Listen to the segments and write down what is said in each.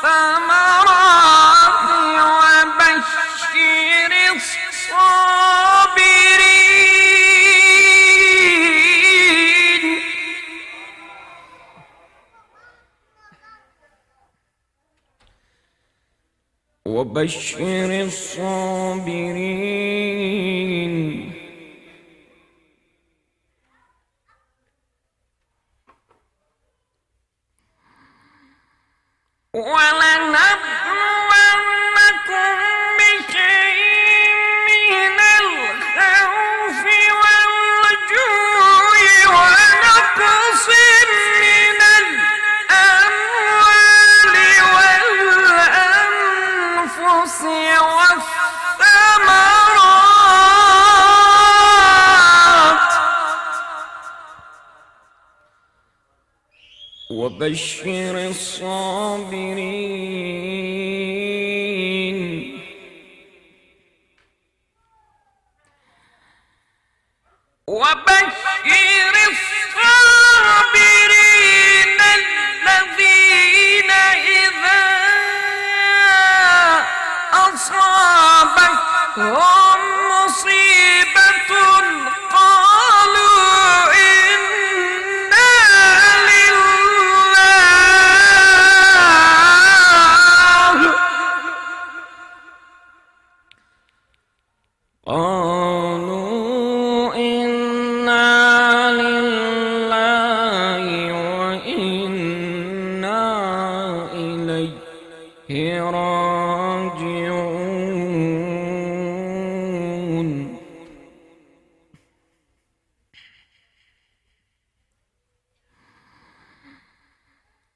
والثمرات وبشر الصابرين وبشر الصابرين ولنبلونكم بشيء من الخوف والجوع ونقص من الأموال والأنفس والثمرات وبشر الصابرين وبشر الصابرين الذين إذا أصابتهم مصيبة قالوا إنا لله قالوا إنا لله وإنا إليه راجعون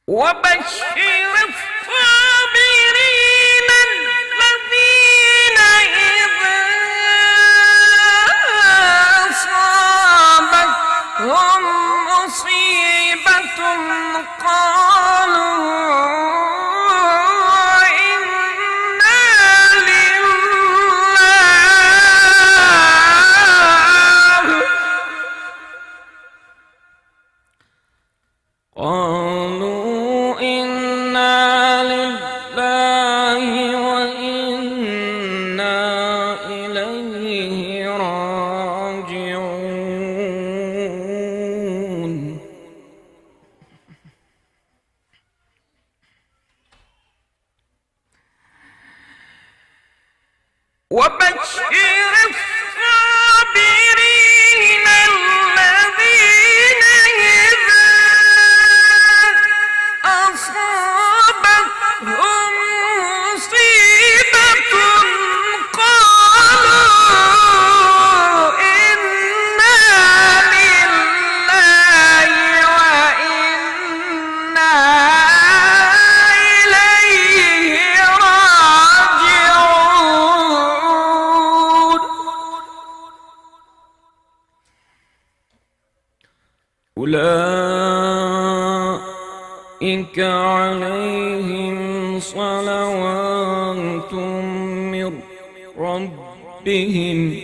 وبشر الصابرين الذين إذا أصابتهم مصيبة قالوا إنا لله قالوا إنا لله وإنا إليه راجعون وبشر الصابرين الذين إذا أصابتهم مصيبة قالوا إنا لله وإنا إليه راجعون أولئك عليهم صلوات من ربهم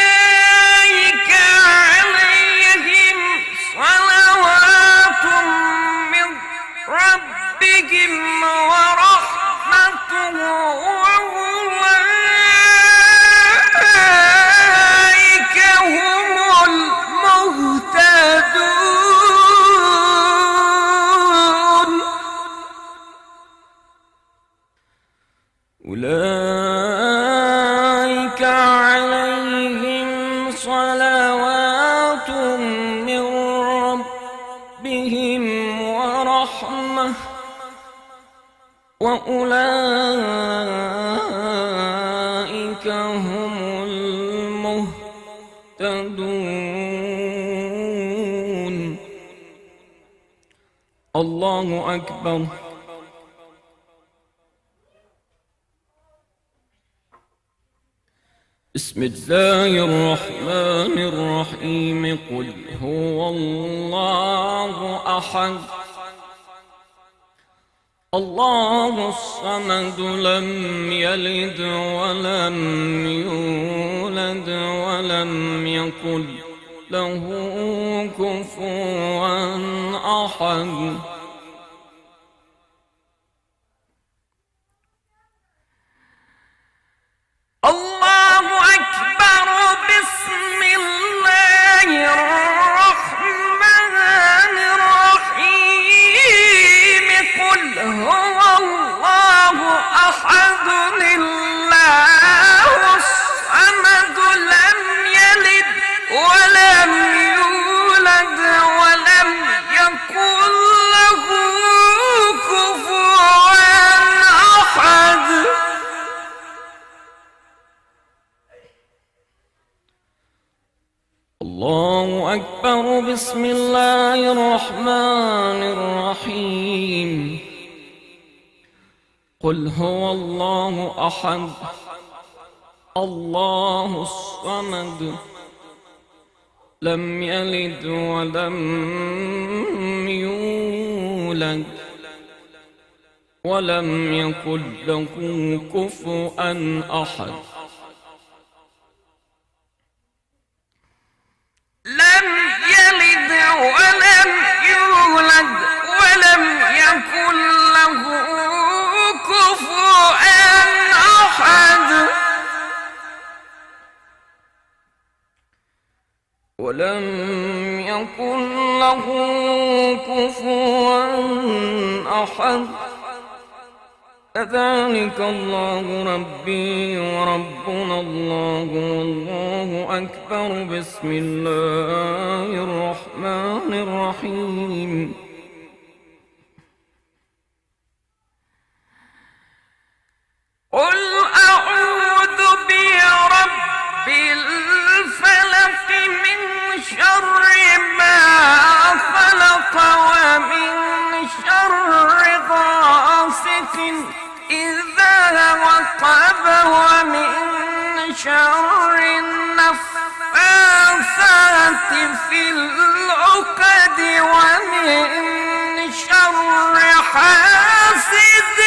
أولئك عليهم صلوات من ربهم ورحمة وأولئك هم المهتدون أولئك عليهم صلوات من ربهم ورحمة وأولئك هم المهتدون الله أكبر بسم الله الرحمن الرحيم قل هو الله أحد الله الصمد لم يلد ولم يولد ولم يكن له كفوا أحد. الله أكبر. بسم الله الرحمن الرحيم. قل هو الله أحد الله الصمد لم يلد ولم يولد ولم يكن له كفوا أحد. الله أكبر. بسم الله الرحمن الرحيم. قل هو الله أحد الله الصمد لم يلد ولم يولد ولم يكن له كفوا أحد. لم يلد ولم يولد ولم يكن له كفوا أحد. ولم يكن له كفوا أحد. كذلك الله ربي وربنا الله والله أكبر. بسم الله الرحمن الرحيم. قل أعوذ برب الفلق من شر ما خلق ومن شر غاسق إذا وقب ومن شر النفاثات في العقد ومن شر حاسد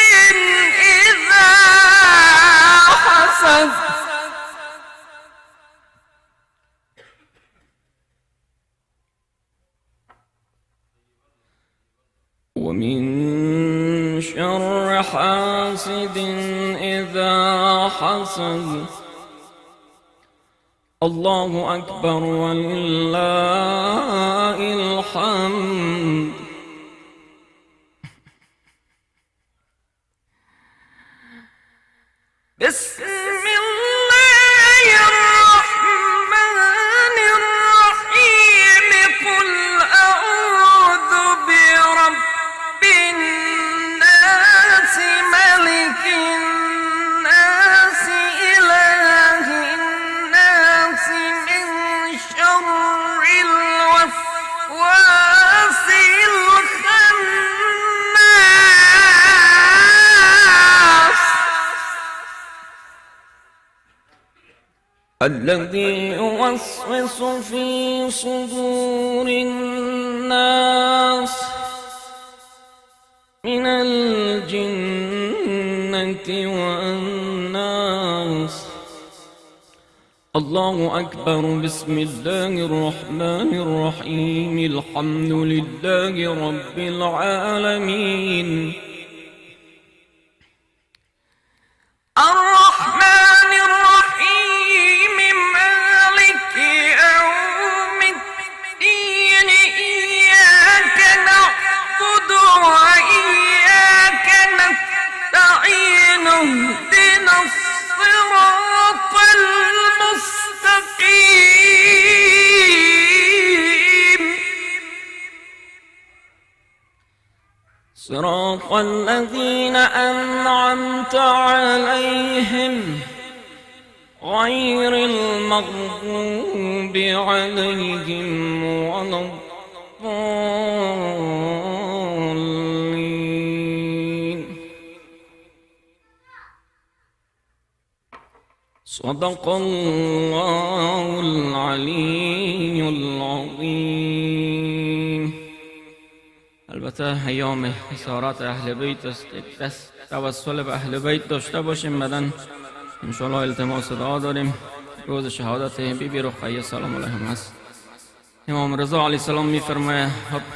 إذا حسد. ومن شر حاسد إذا حسد. الله أكبر ولله الحمد. بسم الله الرحمن الرحيم. قل أعوذ برب الناس ملك الناس إله الناس من شر الوسواس الخناس الذي يوسوس في صدور الناس من الجنة والناس. الله أكبر. بسم الله الرحمن الرحيم. الحمد لله رب العالمين. الرحمن الرحيم. مالك يوم الدين. إياك نعبد وإياك نستعين. اهدنا الصراط المستقيم صراط الذين أنعمت عليهم غير المغضوب عليهم ولا الضالين. صدق الله العلي العظیم. البته ایام اسارات اهل بیت است، توسل به اهل بیت داشته باشیم. بعدن انشاءالله التماس دعا داریم. روز شهادت بیبی رقیه سلام علیها است. امام رضا علیه السلام میفرماید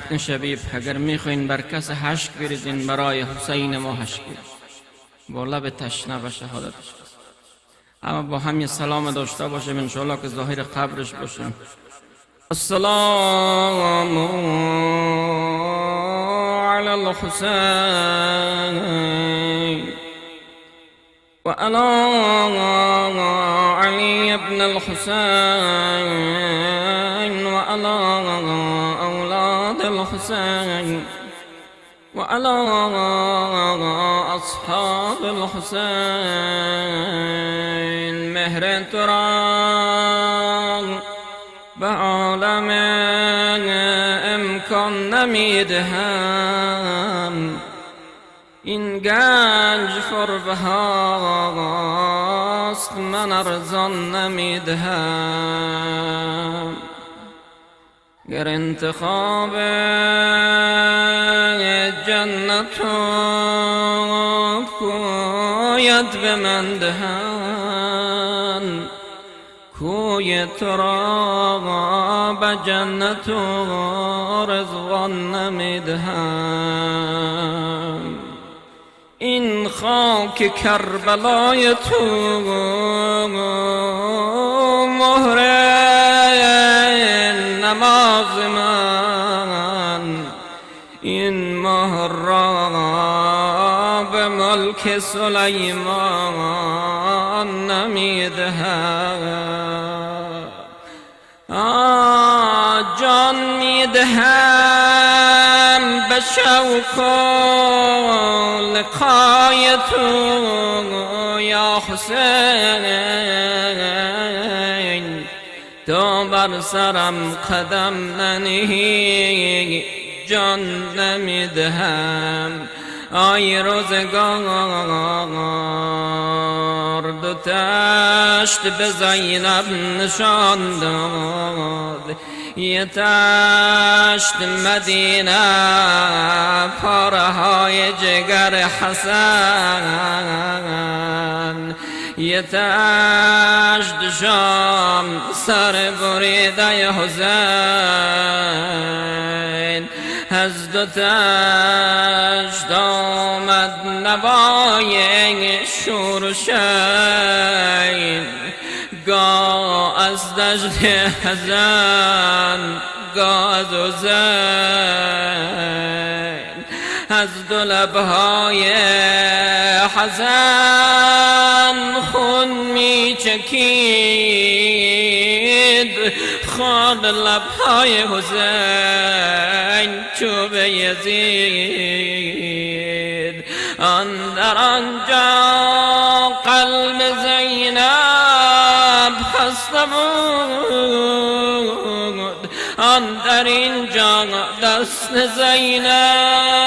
ابن شبیب اگر میخواین بر کس حشک بریزین برای حسین ما حشک بریزین با لب تشنه و شهادتش. اما با هم سلام داشته باشیم انشاءالله که ظاهر قبرش باشیم. السلام علی الحسین و علی علی ابن الحسین و علی اولاد الحسین و علی اصحاب الحسین. مهر تو را به عالم امکان نمیدهم، این گنج پربهاست من ارزان نمیدهم. گر انتخاب جنت کویت به من دهند، کوی تو را به جنت و رضوان نمیدهم. این خاک کربلای تو مهر نماز من، این مهر را به ملک سلیمان نمیدهم. جان میدهم به شوق و لقای تو یا حسین، تو بر سرم قدم ننهی جان نمیدهم. آی روزگار دو تشت به زینب نشان داد، یه تشت مدینه پاره های جگر حسن، یه تشت شام سر بریده حسین. از دو تشت آمد نوای شورشین، گاه از دشت حزن گاه از حسین. از دو لبهای حزن خون می چکید، خون لبهای حسین چوب یزید. اندر آنجا قلب زینب خسته بود، اندر اینجا دست زینب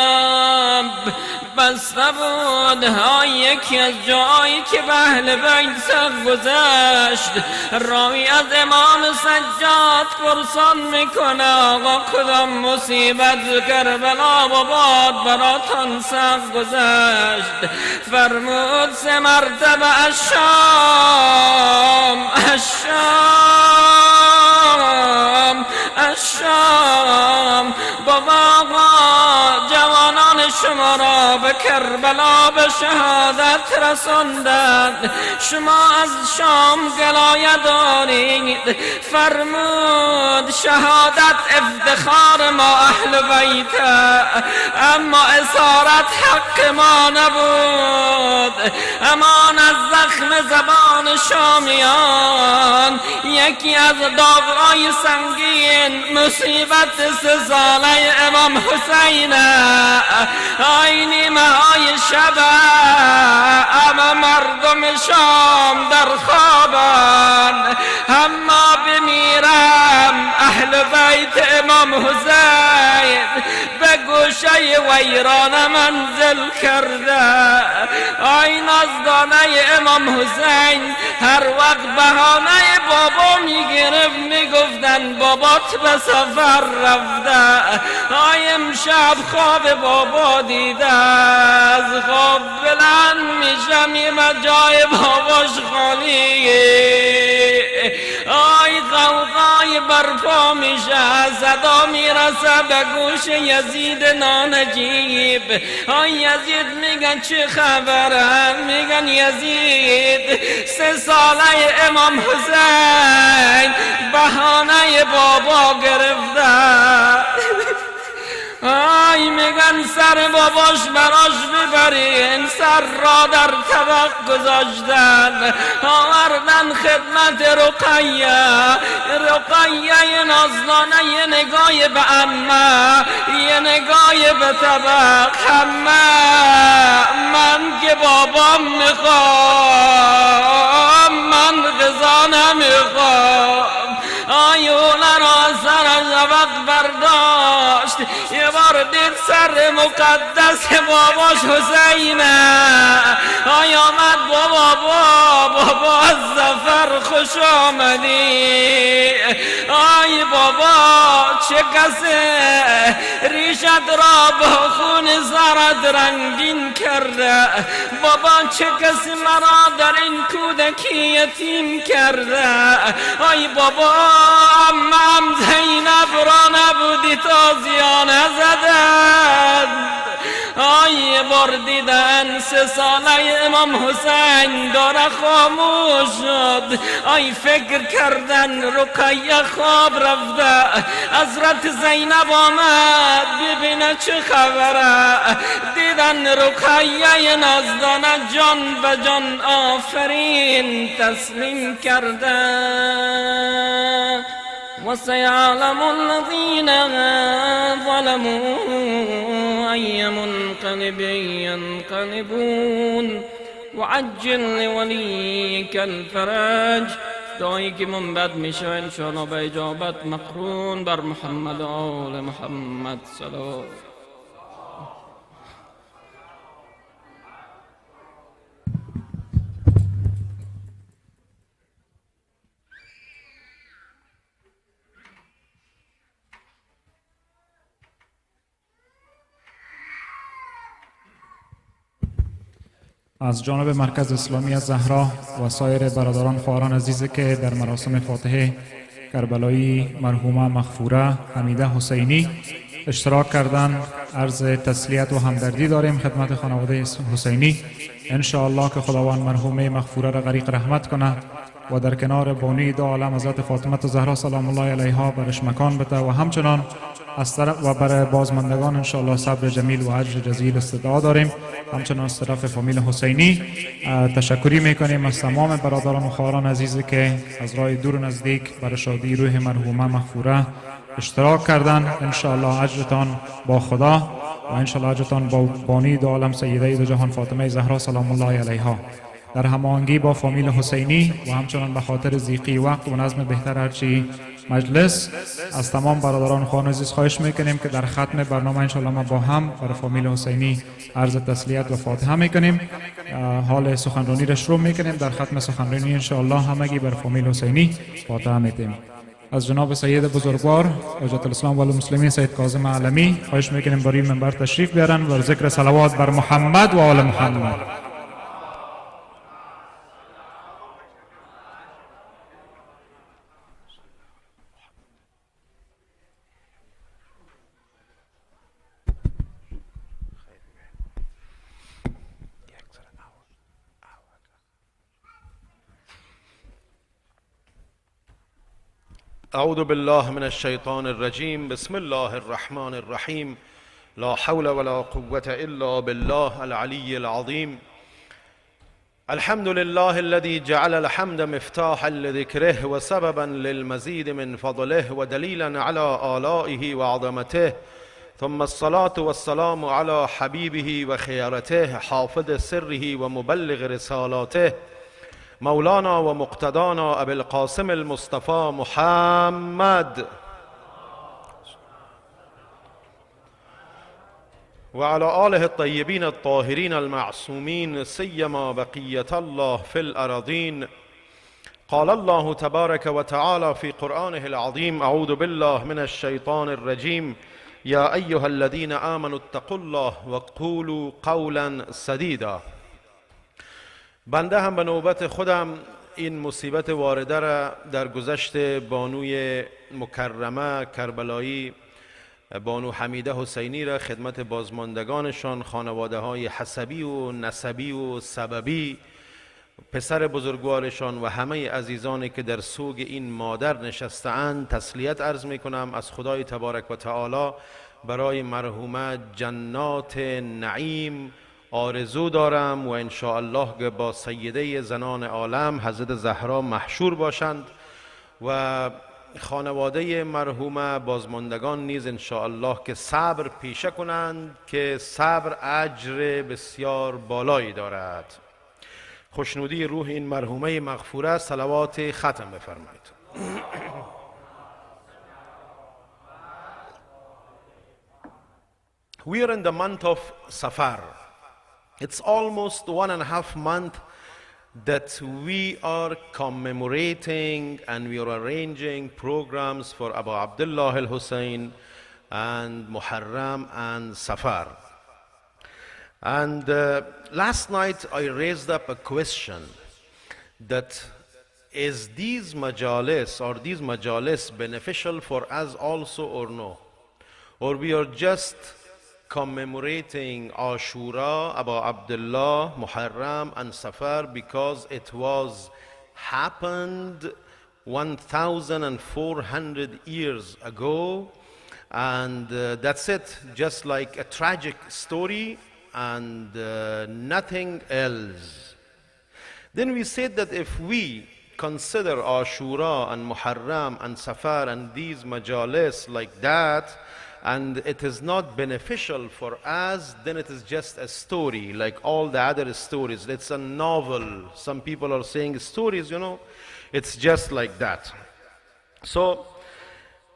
بسته بود. یکی از جایی که به اهل بیت سر گذشت، راوی از امام سجاد پرسان میکنه آقا کدام مصیبت کربلا و باد براتان سر گذشت؟ فرمود 3 مرتبه الشام الشام الشام. بابا جوانان شما را به کربلا به شهادت رساندند، شما از شام گلایه دارید. فرمود شهادت افتخار ما اهل بیت، اما اسارت حق ما نبود. امان از زخم زبان شامیان، یکی از داغ‌های سنگین مصیبت 3 ساله امام حسین. آی نیمه های شب اما مردم شام در خوابن، اما بمیرم اهل بیت امام حسین به گوشه ویران منزل کرده. آی نازدانه امام حسین هر وقت بهانه بابا میگرفت میگفتن بابات به سفر رفته. امشب خواب بابا دیده، از خواب بلند میشم یه جای باباش خالیه. غوغای برپا میشه، صدا میرسه به گوش یزید نانجیب. یزید میگن چه خبره؟ میگن یزید 3 ساله امام حسین بهانه بابا گرفته. میگن سر باباش براش ببرین، سر را در طبق گذاشتن، آوردن خدمت رقیه نازنانه، یه نگاه به عمه، یه نگاه به طبق. عمه من که بابام میخوام، من غذا نمیخوام. اوله را سر طبق برداشت، یه بار دید سر مقدس باباش حسینه. آمد بابا از ظفر خوش آمدی. بابا چه کسه ریشت را با خون زرد رنگین کرده؟ بابا چه کسی مرا در این کودکی یتیم کرده؟ بابا عمم زینب را نبودی تازیانه زدن. بار دیدن 3 ساله امام حسین داره خاموش شد. فکر کردن رقیه خواب رفته. حضرت زینب آمد ببینه چه خبره. دیدن رقیه نازدانه جان به جان آفرین تسلیم کرده. وسيعلم الذين ظلموا أي منقلب ينقلبون وعجل لوليك الفرج. دعایی که منبت میشه انشاءالله به اجابت مقرون بر محمد و آل محمد سلام. از جانب مرکز اسلامی زهرا و سایر برادران خواهران عزیزی که در مراسم فاتحه کربلایی مرحومه مغفوره حمیده حسینی اشتراک کردند، عرض تسلیت و همدردی داریم خدمت خانواده حسینی. ان شاء الله که خداوند مرحومه مغفوره را غریق رحمت کنه و در کنار بانی دو عالم حضرت فاطمه زهرا سلام الله علیها برش مکان بده و همچنان از طرف و برای بازماندگان ان شاء الله صبر جمیل و اجر جزیل استدعا داریم. همچنان از طرف فامیل حسینی تشکری میکنیم از تمام برادران و خواهران عزیزی که از راه دور و نزدیک برای شادی روح مرحومه مغفوره اشتراک کردند. ان شاء الله اجرتان با خدا و ان شاء الله اجرتان با بانی دو عالم سیده دو جهان فاطمه زهرا سلام الله علیها در هماهنگی با فامیل حسینی و همچنان به خاطر ضیقی وقت و نظم بهتر هرچی مجلس از تمام برادران خواهران عزیز خواهش میکنیم که در ختم برنامه ان شاء الله ما با هم برای فامیل حسینی عرض تسلیت و فاتحه میکنیم. حال سخنرانی را شروع میکنیم. در ختم سخنرانی ان شاء الله همگی بر فامیل حسینی فاتحه میتیم. از جناب سید بزرگوار حجت الاسلام و المسلمین سید کاظم علمی خواهش میکنیم برای منبر تشریف بیارن و ذکر صلوات بر محمد و آل محمد. اعوذ بالله من الشیطان الرجیم. بسم الله الرحمن الرحیم. لا حول ولا قوة الا بالله العلی العظیم. الحمد لله الذي جعل الحمد مفتاحا لذكره وسببا للمزيد من فضله ودليلا على آلائه وعظمته، ثم الصلاة والسلام على حبيبه وخيرته حافظ سره ومبلغ رسالاته مولانا و مقتدانا ابی القاسم المصطفى محمد و علی آله الطیبین الطاهرین المعصومین سیما بقیة الله فی الارضین. قال الله تبارك وتعالى في قرآنه العظيم أعوذ بالله من الشيطان الرجيم يا أيها الذين آمنوا اتقوا الله وقولوا قولا سديدا. بنده هم به نوبت خودم این مصیبت وارده را در گذشت بانوی مکرمه کربلایی بانو حمیده حسینی را خدمت بازماندگانشان، خانواده های حسبی و نسبی و سببی، پسر بزرگوارشان و همه عزیزانی که در سوگ این مادر نشسته‌اند تسلیت عرض می کنم. از خدای تبارک و تعالی برای مرحومه جنات نعیم آرزو دارم و ان شاء الله با سیده زنان عالم حضرت زهرا محشور باشند و خانواده مرحومه بازماندگان نیز ان شاء الله که صبر پیشه کنند که صبر اجر بسیار بالایی دارد. خوشنودی روح این مرحومه مغفوره صلوات ختم بفرمایید. We are in the month of Safar. It's almost 1.5 months that we are commemorating and we are arranging programs for Abu Abdullah al-Hussein and Muharram and Safar. And last night I raised up a question that is these majalis beneficial for us also or no? Or we are just commemorating Ashura, Abu Abdullah, Muharram and Safar because it was happened 1,400 years ago and that's it, just like a tragic story and nothing else. Then we said that if we consider Ashura and Muharram and Safar and these majalis like that and it is not beneficial for us, then it is just a story like all the other stories. It's a novel. Some people are saying stories, it's just like that. So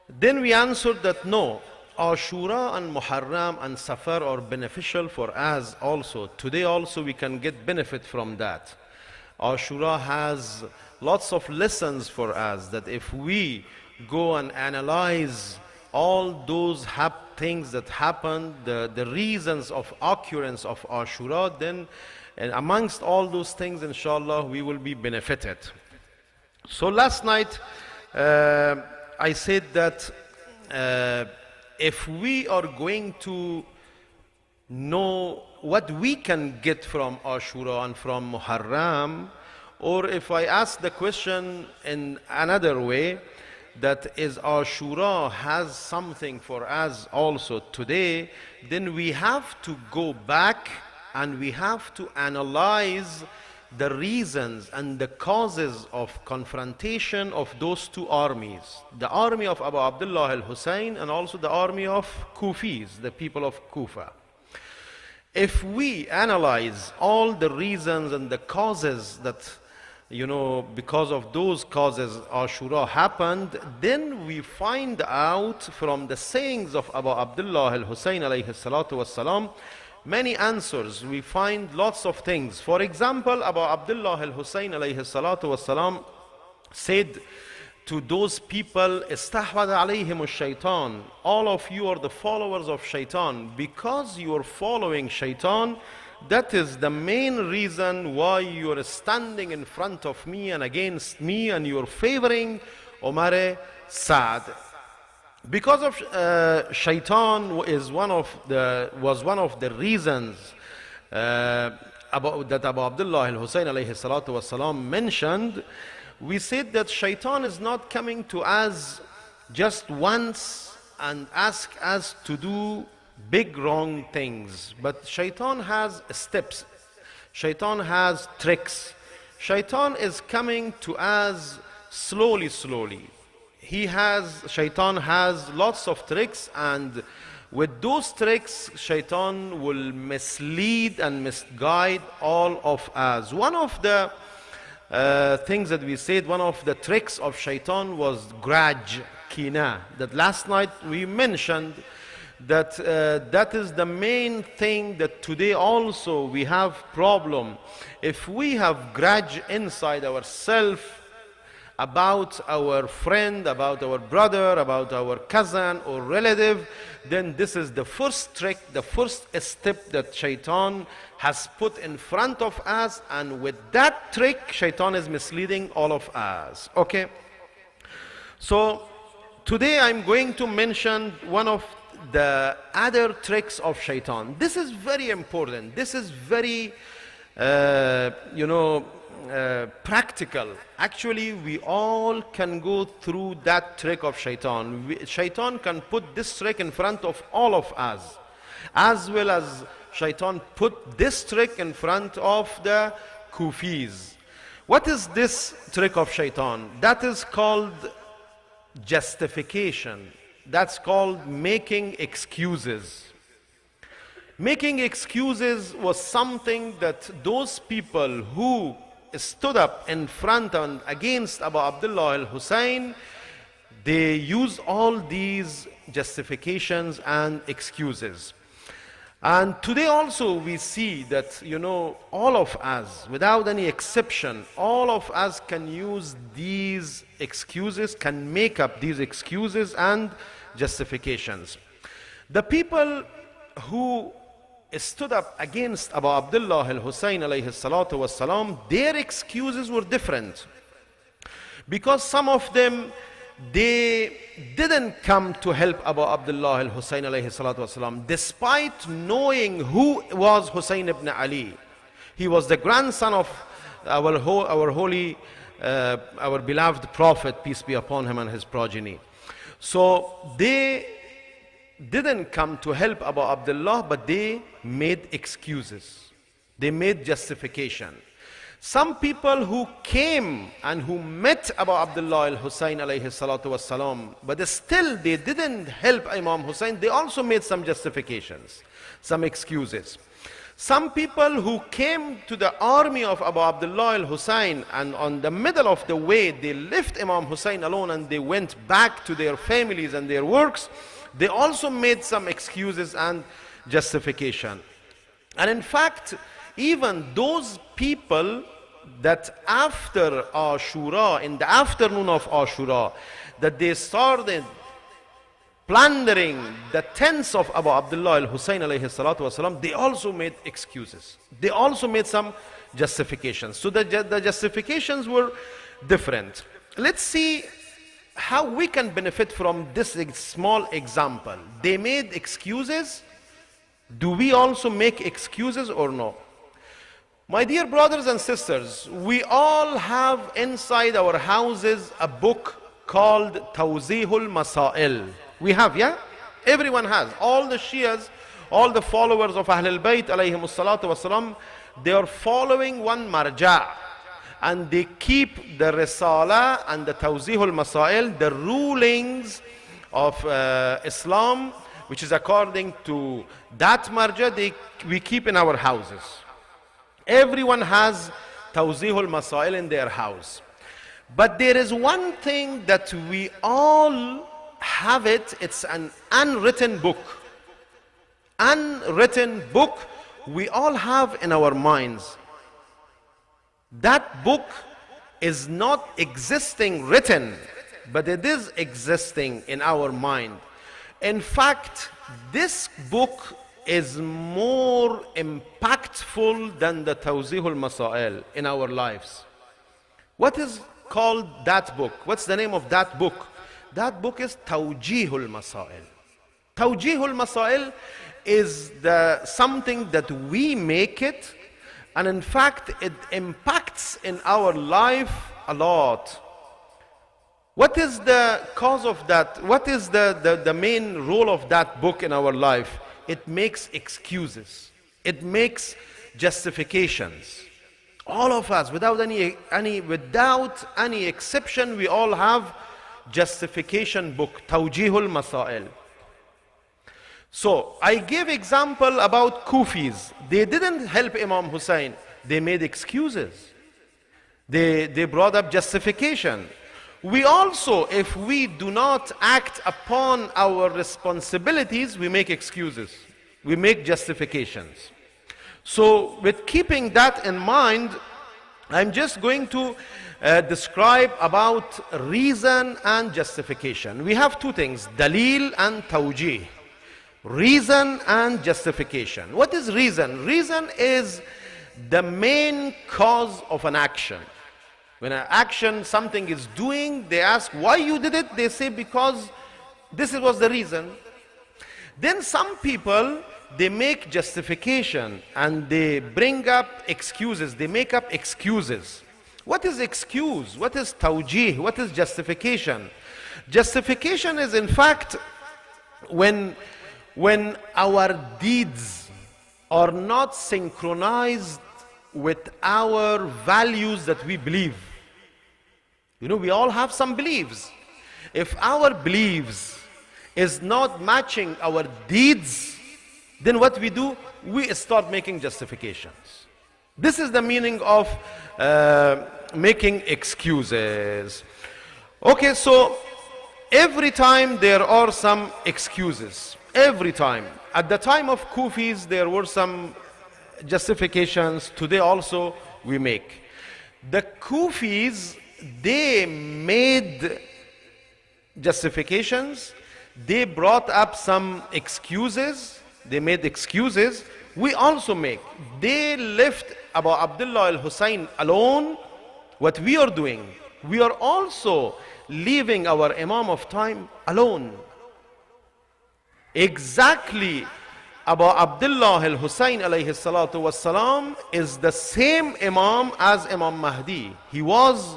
then we answered that no, Ashura and Muharram and Safar are beneficial for us also. Today also we can get benefit from that. Ashura has lots of lessons for us that if we go and analyze all those things that happened, the reasons of occurrence of Ashura, then and amongst all those things, inshallah, we will be benefited. So last night, I said that if we are going to know what we can get from Ashura and from Muharram, or if I ask the question in another way, that is Ashura has something for us also today, then we have to go back and we have to analyze the reasons and the causes of confrontation of those two armies, the army of Abu Abdullah al-Hussein and also the army of Kufis, the people of Kufa. If we analyze all the reasons and the causes that because of those causes Ashura happened, then we find out from the sayings of Abu Abdullah al-Hussein alayhi salatu wassalam many answers. We find lots of things. For example, Abu Abdullah al-Hussein alayhi salatu wassalam said to those people, istahwad alayhim ash-shaytan, all of you are the followers of shaitan. Because you are following shaitan, that is the main reason why you are standing in front of me and against me and you are favoring Umar Saad. Because of shaitan was one of the reasons that Abu Abdullah al-Hussein alayhi salatu wasalam mentioned. We said that shaitan is not coming to us just once and ask us to do big wrong things, but shaitan has steps, shaitan has tricks. Shaitan is coming to us slowly. Shaitan has lots of tricks, and with those tricks shaitan will mislead and misguide all of us. One of the things that we said, one of the tricks of shaitan was grudge, kina, that last night we mentioned that that is the main thing that today also we have problem. If we have grudge inside ourselves, about our friend, about our brother, about our cousin or relative, then this is the first trick, the first step that shaitan has put in front of us, and with that trick, shaitan is misleading all of us. Okay? So, today I'm going to mention one of the other tricks of shaitan. This is very important. This is very, practical. Actually, we all can go through that trick of shaitan. Shaitan can put this trick in front of all of us, as well as shaitan put this trick in front of the Kufis. What is this trick of shaitan? That is called justification. That's called making excuses. Making excuses was something that those people who stood up in front and against Abu Abdullah al-Hussein, they used all these justifications and excuses. And today also we see that, all of us, without any exception, all of us can use these excuses, can make up these excuses and justifications. The people who stood up against Abu Abdullah al-Hussein alayhi salatu wasalam, their excuses were different. Because some of them, they didn't come to help Abu Abdullah al-Hussein alayhi salatu wasalam, despite knowing who was Hussein ibn Ali. He was the grandson of our holy, our beloved Prophet, peace be upon him, and his progeny. So they didn't come to help Abu Abdullah, but they made excuses. They made justification. Some people who came and who met Abu Abdullah al-Hussein alayhi salatu wassalam, but still they didn't help Imam Hussein, they also made some justifications, some excuses. Some people who came to the army of Abu Abdullah al-Hussein, and on the middle of the way they left Imam Hussein alone and they went back to their families and their works, they also made some excuses and justification. And in fact, even those people that after Ashura, in the afternoon of Ashura, that they started plundering the tents of Abu Abdullah al-Hussein alayhi salatu wasalam, they also made excuses. They also made some justifications. So the justifications were different. Let's see how we can benefit from this small example. They made excuses. Do we also make excuses or no? My dear brothers and sisters, we all have inside our houses a book called Tawzihul Masail. We have, yeah? Everyone has. All the Shias, all the followers of Ahlul Bayt alayhimus salatu wasalam, they are following one marja'. And they keep the Risala and the Tawzihul Masail, the rulings of Islam, which is according to that marja', we keep in our houses. Everyone has Tawzihul Masail in their house. But there is one thing that we all have it, it's an unwritten book. Unwritten book we all have in our minds. That book is not existing written, but it is existing in our mind. In fact, this book is more impactful than the Tawzihul Masail in our lives. What is called that book? What's the name of that book? That book is Tawjihul Masail. Tawjihul Masail is something that we make it, and in fact it impacts in our life a lot. What is the cause of that? What is the main role of that book in our life? It makes excuses. It makes justifications. All of us, without any exception, we all have justification book, Tawjihul Masail. So, I gave example about Kufis. They didn't help Imam Hussein. They made excuses. They brought up justification. We also, if we do not act upon our responsibilities, we make excuses. We make justifications. So, with keeping that in mind, I'm just going to describe about reason and justification. We have two things, dalil and tawjih. Reason and justification. What is reason? Reason is the main cause of an action. When an action, something is doing, they ask why you did it. They say because this was the reason. Then some people, they make justification and they bring up excuses. They make up excuses. What is excuse? What is tawjih? What is justification? Justification is in fact when our deeds are not synchronized with our values that we believe. You know, we all have some beliefs. If our beliefs is not matching our deeds, then what we do, we start making justifications. This is the meaning of making excuses. Okay, so every time there are some excuses. Every time. At the time of Kufis, there were some justifications. Today also we make. The Kufis, they made justifications. They brought up some excuses. They made excuses. We also make. They left Abu Abdullah al-Hussein alone. What we are doing, we are also leaving our Imam of time alone. Exactly, Abu Abdullah al-Hussein alayhi salatu wassalam is the same Imam as Imam Mahdi. He was,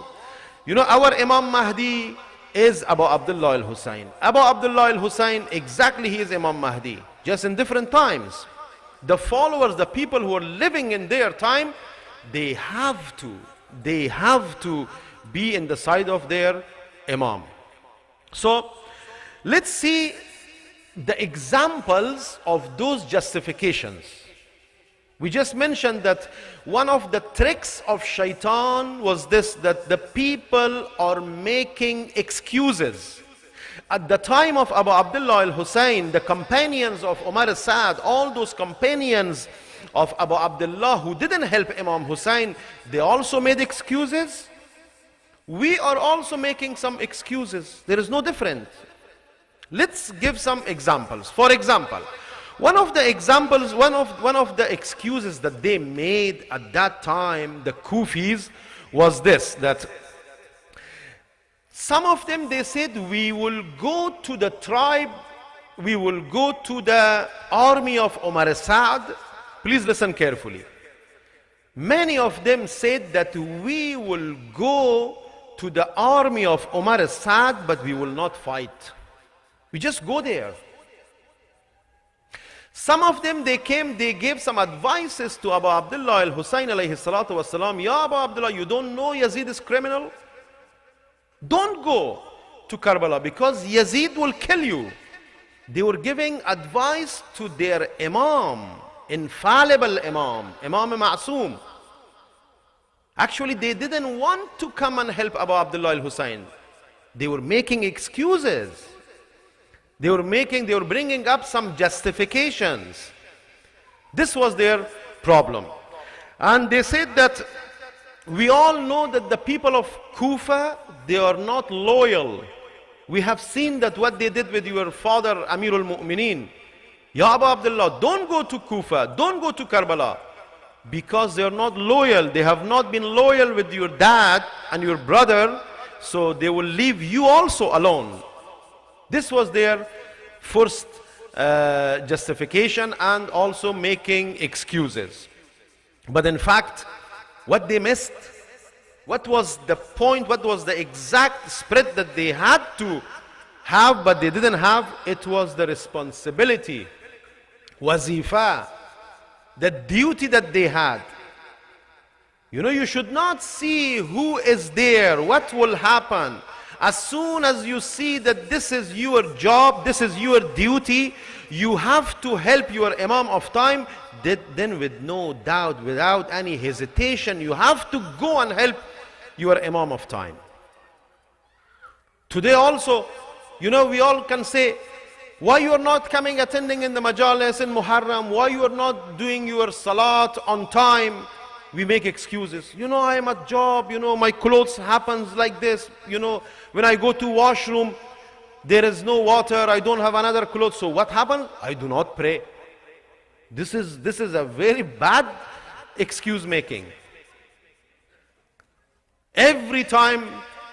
you know, our Imam Mahdi is Abu Abdullah al-Hussein. Abu Abdullah al-Hussein, exactly he is Imam Mahdi, just in different times. The followers, the people who are living in their time, they have to be in the side of their Imam. So, let's see the examples of those justifications. We just mentioned that one of the tricks of shaitan was this, that the people are making excuses. At the time of Abu Abdullah al-Hussein, the companions of Umar al-Sa'ad, all those companions of Abu Abdullah who didn't help Imam Hussein, they also made excuses. We are also making some excuses. There is no difference. Let's give some examples. For example, one of the excuses that they made at that time, the Kufis, was this, that some of them, they said, we will go to the tribe, we will go to the army of Umar Sa'ad. Please listen carefully. Many of them said that we will go to the army of Umar Sa'ad, but we will not fight. We just go there. Some of them, they came, they gave some advices to Abu Abdullah al-Hussein alayhi salatu wasalam. Ya Abu Abdullah, you don't know Yazid is criminal? Don't go to Karbala because Yazid will kill you. They were giving advice to their Imam, infallible Imam, Imam Ma'soom. Actually, they didn't want to come and help Abu Abdullah al-Hussein. They were making excuses. They were bringing up some justifications. This was their problem. And they said that we all know that the people of Kufa, they are not loyal. We have seen that what they did with your father, Amirul Mu'mineen. Ya Abu Abdullah, don't go to Kufa, don't go to Karbala. Because they are not loyal. They have not been loyal with your dad and your brother, so they will leave you also alone. This was their first justification and also making excuses. But in fact, what they missed, what was the point, what was the exact spirit that they had to have but they didn't have? It was the responsibility, wazifa, the duty that they had. You know, you should not see who is there, what will happen. As soon as you see that this is your job, this is your duty, you have to help your Imam of time, then with no doubt, without any hesitation, you have to go and help your Imam of time. Today also, you know, we all can say, why you are not coming attending in the majalis in Muharram, why you are not doing your salat on time. we make excuses. I am at job, my clothes happens like this. When I go to washroom, there is no water, I don't have another clothes. So what happened? I do not pray. This is a very bad excuse making. Every time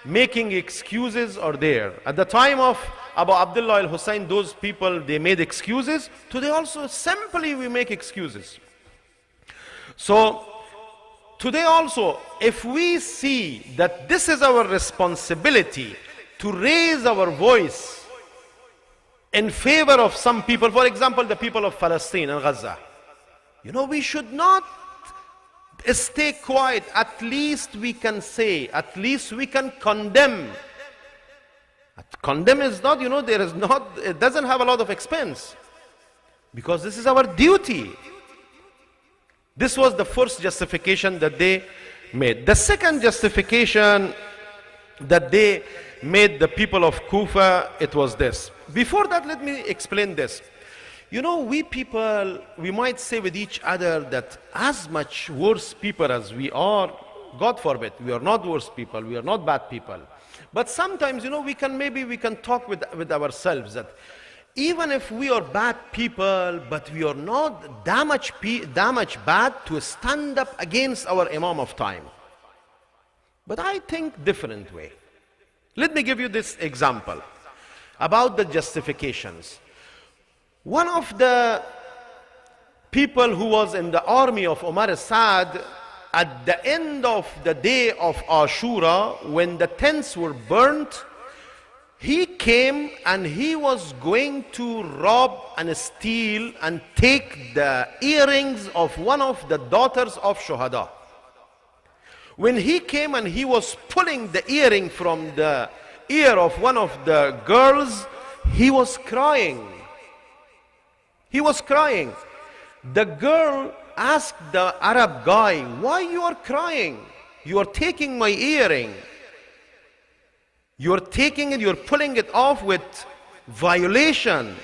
making excuses are there. At the time of Abu Abdullah al-Hussein, those people, they made excuses. Today also, simply we make excuses. So, today also, if we see that this is our responsibility to raise our voice in favor of some people, for example, the people of Palestine and Gaza, we should not stay quiet. At least we can say, at least we can condemn. Condemn is not, it doesn't have a lot of expense. Because this is our duty. This was the first justification that they made. The second justification that they made the people of Kufa, it was this. Before that, let me explain this. We people, we might say with each other that as much worse people as we are, God forbid, we are not worse people, we are not bad people. But sometimes, we can talk with ourselves that even if we are bad people, but we are not that much bad to stand up against our Imam of time. But I think different way. Let me give you this example about the justifications. One of the people who was in the army of Umar al-Sad, at the end of the day of Ashura, when the tents were burnt, he came and he was going to rob and steal and take the earrings of one of the daughters of Shuhada. When he came and he was pulling the earring from the ear of one of the girls, he was crying. He was crying. The girl asked the Arab guy, "Why you are crying? You are taking my earring. You're taking it, you're pulling it off with violation.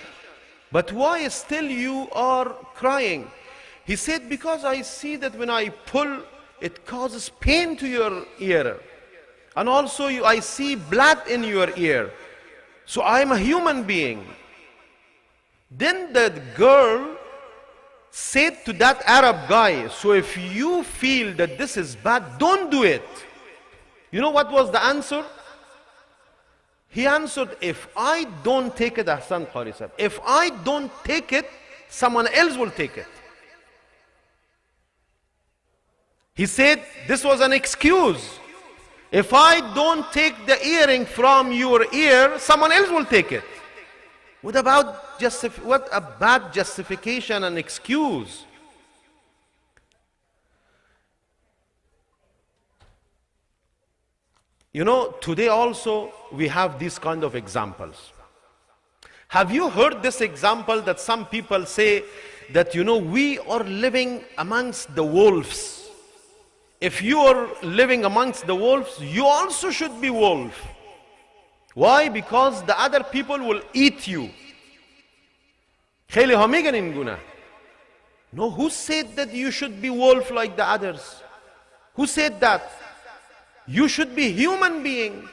But why still you are crying?" He said, "Because I see that when I pull, it causes pain to your ear. And also I see blood in your ear. So I am a human being." Then the girl said to that Arab guy, "So if you feel that this is bad, don't do it." You know what was the answer? He answered, "If I don't take it, Ahsan Qari Sahib, if I don't take it, someone else will take it." He said this was an excuse. If I don't take the earring from your ear, someone else will take it. What a bad justification and excuse. Today also we have these kind of examples. Have you heard this example that some people say that, we are living amongst the wolves. If you are living amongst the wolves, you also should be wolf. Why? Because the other people will eat you. No, who said that you should be wolf like the others? Who said that? You should be human being.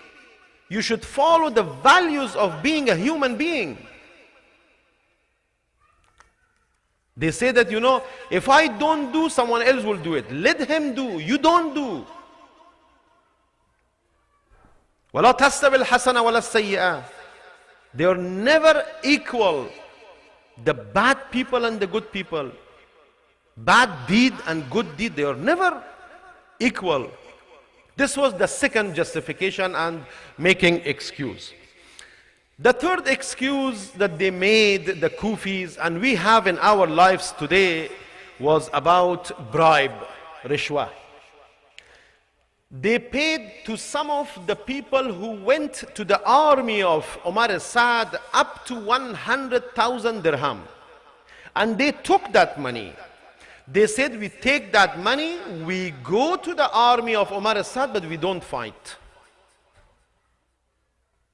You should follow the values of being a human being. They say that, if I don't do, someone else will do it. Let him do. You don't do. وَلَا تَسْتَوِي الْحَسَنَ وَلَا السَّيِّئَةِ. They are never equal. The bad people and the good people. Bad deed and good deed, they are never equal. This was the second justification and making excuse. The third excuse that they made, the Kufis, and we have in our lives today, was about bribe, rishwa. They paid to some of the people who went to the army of Umar al-Sad up to 100,000 dirham. And they took that money. They said, "We take that money, we go to the army of Umar al-Sad, but we don't fight."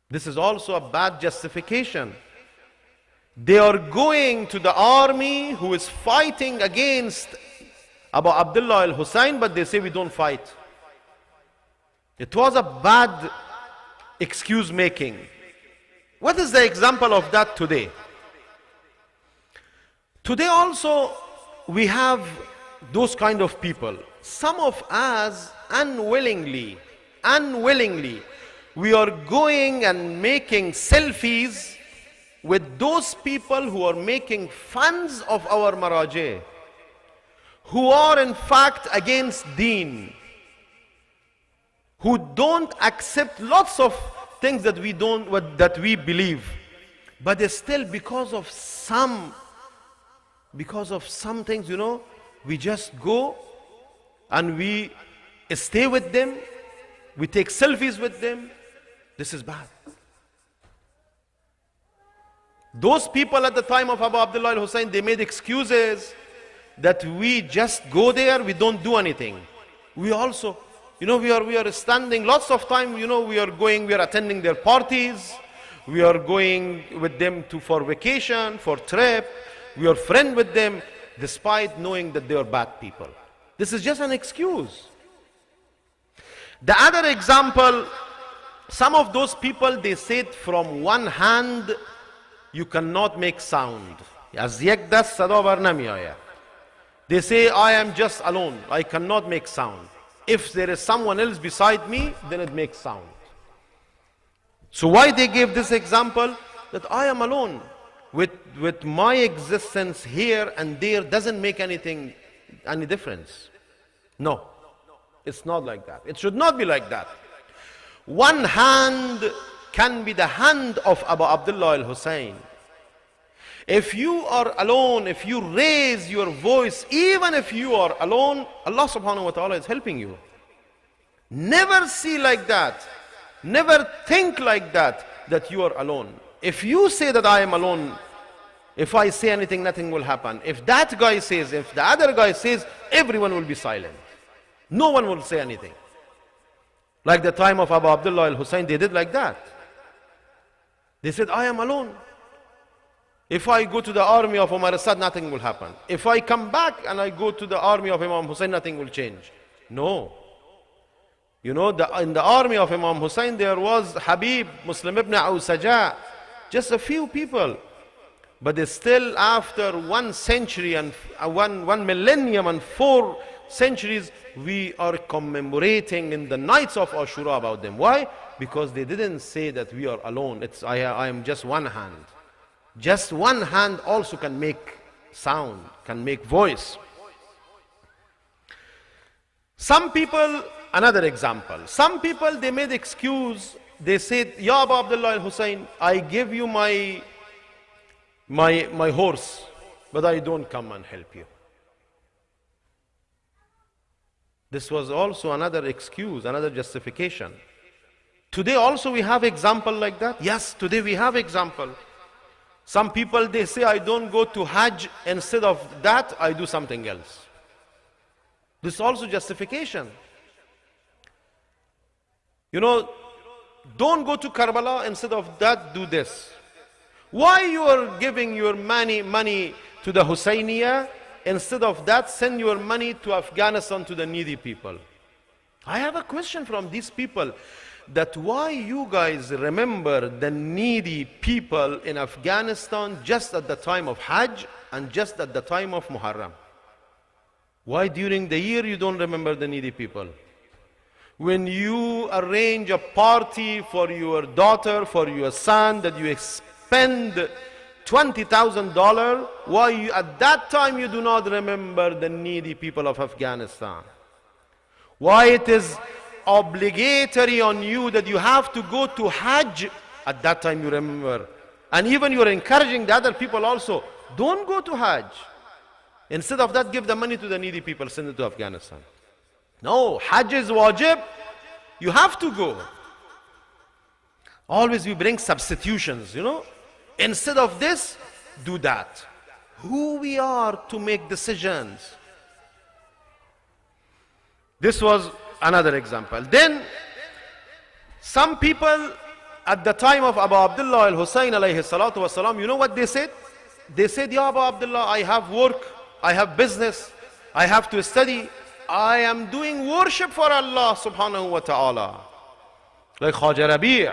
This is also a bad justification. They are going to the army who is fighting against Abu Abdullah al-Hussein, but they say we don't fight. It was a bad excuse making. What is the example of that today? Today also we have those kind of people. Some of us unwillingly, we are going and making selfies with those people who are making funds of our maraji, who are in fact against deen, who don't accept lots of things that we believe, but they still because of some things, we just go and we stay with them, we take selfies with them. This is bad. Those people at the time of Abu Abdullah al-Hussein, they made excuses that we just go there, we don't do anything. We also, we are standing lots of time, we are attending their parties, we are going with them for vacation, for trip, we are friend with them, despite knowing that they are bad people. This is just an excuse. The other example, some of those people, they said from one hand, you cannot make sound. They say, I am just alone, I cannot make sound. If there is someone else beside me, then it makes sound. So why they gave this example? That I am alone. With my existence here and there doesn't make any difference. No, it's not like that. It should not be like that. One hand can be the hand of Abu Abdullah al-Hussein. If you are alone, if you raise your voice, even if you are alone, Allah subhanahu wa ta'ala is helping you. Never see like that. Never think like that you are alone. If you say that I am alone, if I say anything, nothing will happen. If that guy says, if the other guy says, everyone will be silent. No one will say anything. Like the time of Abu Abdullah al-Hussein, they did like that. They said, I am alone. If I go to the army of Umar Assad, nothing will happen. If I come back and I go to the army of Imam Hussein, nothing will change. No. In the army of Imam Hussein, there was Habib, Muslim ibn Awsaja, just a few people. But they still, after 1 century and one millennium and 4 centuries, we are commemorating in the nights of Ashura about them. Why? Because they didn't say that we are alone. I am just one hand. Just one hand also can make sound, can make voice. Some people, another example, some people, they made excuse. They said, Ya Abu Abdullah al-Hussein, I give you my horse, but I don't come and help you. This was also another excuse, another justification. Today also we have example like that. Yes, today we have example. Some people, they say, I don't go to Hajj, instead of that, I do something else. This is also justification. Don't go to Karbala, instead of that, do this. Why you are giving your money to the Husayniyah, instead of that, send your money to Afghanistan to the needy people? I have a question from these people, that why you guys remember the needy people in Afghanistan just at the time of Hajj and just at the time of Muharram? Why during the year you don't remember the needy people? When you arrange a party for your daughter, for your son, that you spend $20,000, why at that time you do not remember the needy people of Afghanistan? Why it is obligatory on you that you have to go to Hajj, at that time you remember? And even you are encouraging the other people also, don't go to Hajj. Instead of that, give the money to the needy people, send it to Afghanistan. No, Hajj is wajib, you have to go. Always we bring substitutions, Instead of this, do that. Who we are to make decisions? This was another example. Then, some people at the time of Abu Abdullah al-Hussein alayhi salatu wasalam, you know what they said? They said, Ya Abu Abdullah, I have work, I have business, I have to study. I am doing worship for Allah subhanahu wa ta'ala. Like Khaja Rabi',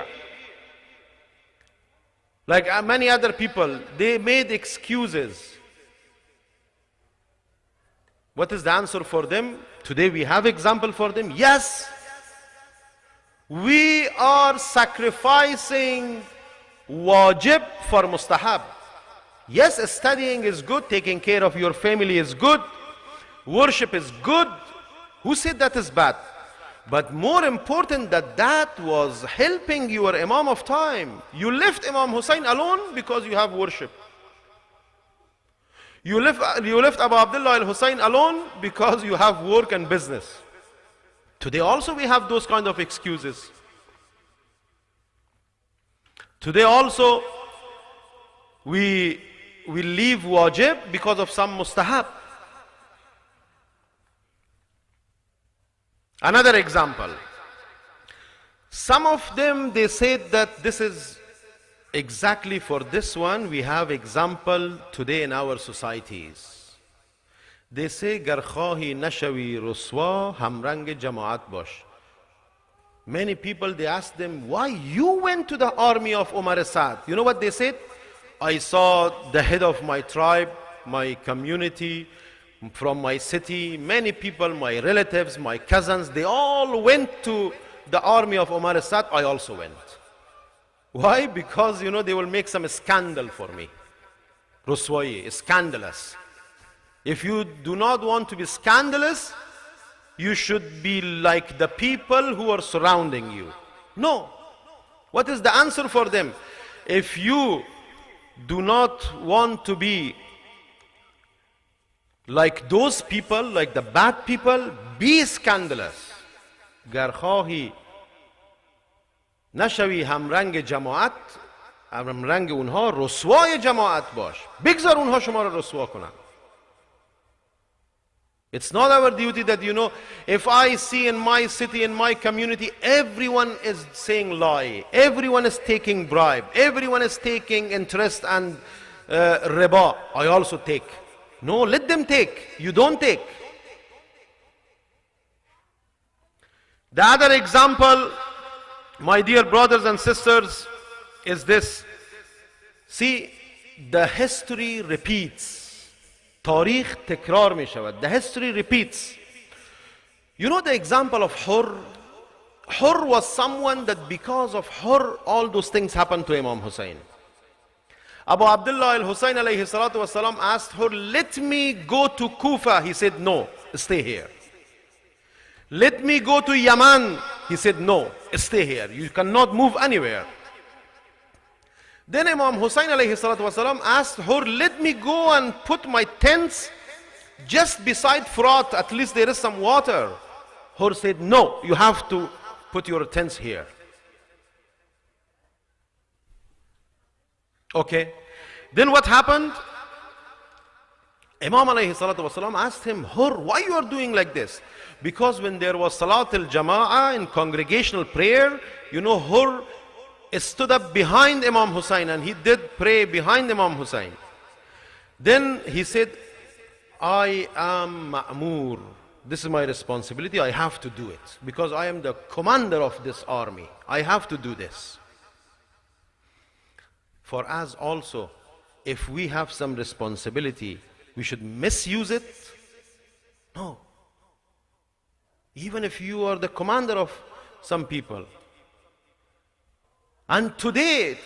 like many other people, they made excuses. What is the answer for them? Today we have example for them. Yes, we are sacrificing wajib for mustahab. Yes, studying is good, taking care of your family is good, worship is good. Who said that is bad? But more important that was helping your Imam of time. You left Imam Hussein alone because you have worship. You left Abu Abdullah al-Hussein alone because you have work and business. Today also we have those kind of excuses. Today also we leave wajib because of some mustahab. Another example. Some of them, they said that this is exactly for this one. We have example today in our societies. They say garkhahi nashawi ruswa hamrang jamaat bosh. Many people, they ask them, why you went to the army of Umar Asad? You know what they said? I saw the head of my tribe, my community, from my city, many people, my relatives, my cousins, they all went to the army of Umar Asad. I also went. Why? Because, they will make some scandal for me. Ruswai is scandalous. If you do not want to be scandalous, you should be like the people who are surrounding you. No. What is the answer for them? If you do not want to be like those people, like the bad people, be scandalous. Garkhahi nashawi hamrang jamaat, hamrang unha rusway jamaat bash. Bigzar unha shoma ra ruswa kunan. It's not our duty that, if I see in my city, in my community, everyone is saying lie, everyone is taking bribe, everyone is taking interest and riba, I also take. No, let them take. You don't take. The other example, my dear brothers and sisters, is this. See, the history repeats. Tarikh tikrar mi shavad. The history repeats. You know the example of Hur? Hur was someone that because of Hur, all those things happened to Imam Hussein. Abu Abdullah al-Hussein alayhi salatu wasalam asked Hur, let me go to Kufa. He said, no, stay here. Let me go to Yaman. He said, no, stay here. You cannot move anywhere. Then Imam Hussein alayhi salatu wasalam asked Hur, let me go and put my tents just beside Furat. At least there is some water. Hur said, no, you have to put your tents here. Okay. Then what happened? Imam alayhi salatu wasalam asked him, Hur, why you are doing like this? Because when there was Salat al-Jama'ah in congregational prayer, Hur stood up behind Imam Hussein and he did pray behind Imam Hussein. Then he said, I am ma'mur. This is my responsibility. I have to do it because I am the commander of this army. I have to do this. For us also, if we have some responsibility, we should misuse it? No. Even if you are the commander of some people. And today,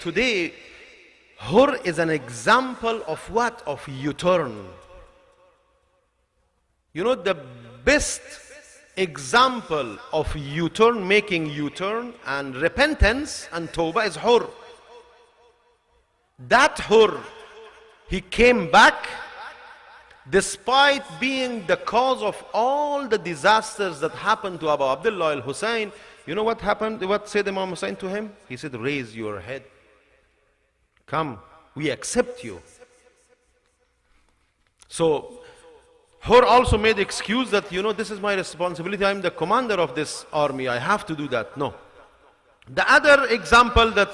Hur is an example of what? Of U-turn. The best example of U-turn, making U-turn and repentance and tawbah is Hur. That Hur, he came back despite being the cause of all the disasters that happened to Abu Abdullah al-Hussein. You know what happened? What said Imam Hussein to him? He said, raise your head. Come, we accept you. So, Hur also made excuse that, this is my responsibility. I'm the commander of this army. I have to do that. No. The other example that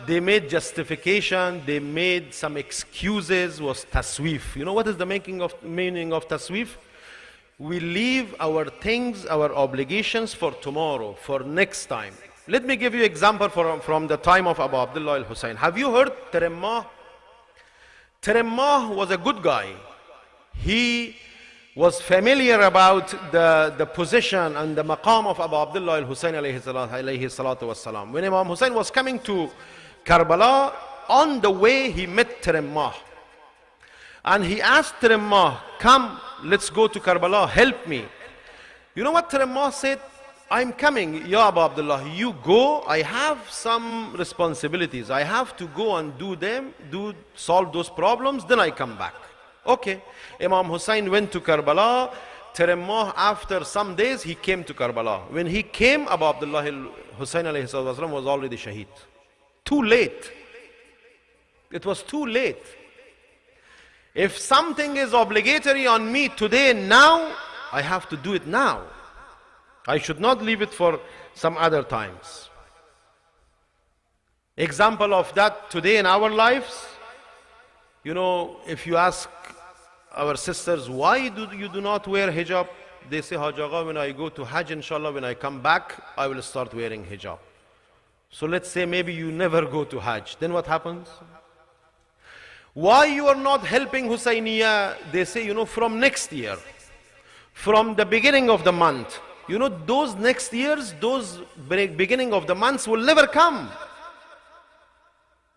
they made justification, they made some excuses was taswif. You know what is the meaning of taswif? we leave our things, our obligations for tomorrow, for next time. Let me give you example from the time of Abu Abdullah al-Hussein. Have you heard Tarammah? Tarammah was a good guy. He was familiar about the position and the maqam of Abu Abdullah al-Hussein alayhi salatu wassalam. When Imam Hussein was coming to Karbala, on the way he met Tarammah. And he asked Tarammah, come, let's go to Karbala, help me. You know what Tarammah said? I'm coming, Ya Abu Abdullah, you go, I have some responsibilities. I have to go and solve those problems, then I come back. Okay. Imam Hussein went to Karbala. Tarammah, after some days, he came to Karbala. When he came, Abu Abdullah Hussein alayhi was already shaheed. Too late. It was too late. If something is obligatory on me today, now, I have to do it now. I should not leave it for some other times. Example of that today in our lives, you know, if you ask our sisters, why do you not wear hijab? They say, Hajj Agha, when I go to Hajj, inshallah, when I come back, I will start wearing hijab. So let's say maybe you never go to Hajj. Then what happens? Why you are not helping Husayniyah? They say, you know, from next year, from the beginning of the month. You know, those next years, those beginning of the months will never come.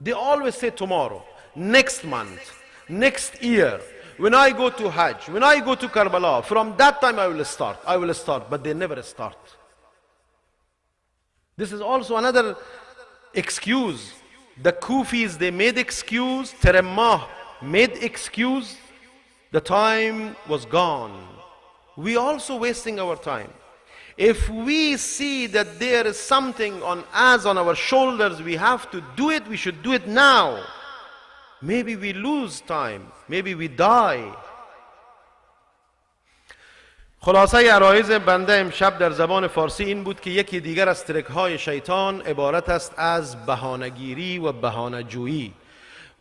They always say tomorrow, next month, next year. When I go to Hajj, when I go to Karbala, from that time I will start, but they never start. This is also another excuse. The Kufis, they made excuse, Tarammah made excuse, the time was gone. We also wasting our time. If we see that there is something on us, on our shoulders, we have to do it, we should do it now. Maybe we lose time, maybe we die. خلاصه عرایض بنده امشب در زبان فارسی این بود که یکی دیگر از ترک‌های شیطان عبارت است از بهانه‌گیری و بهانه‌جویی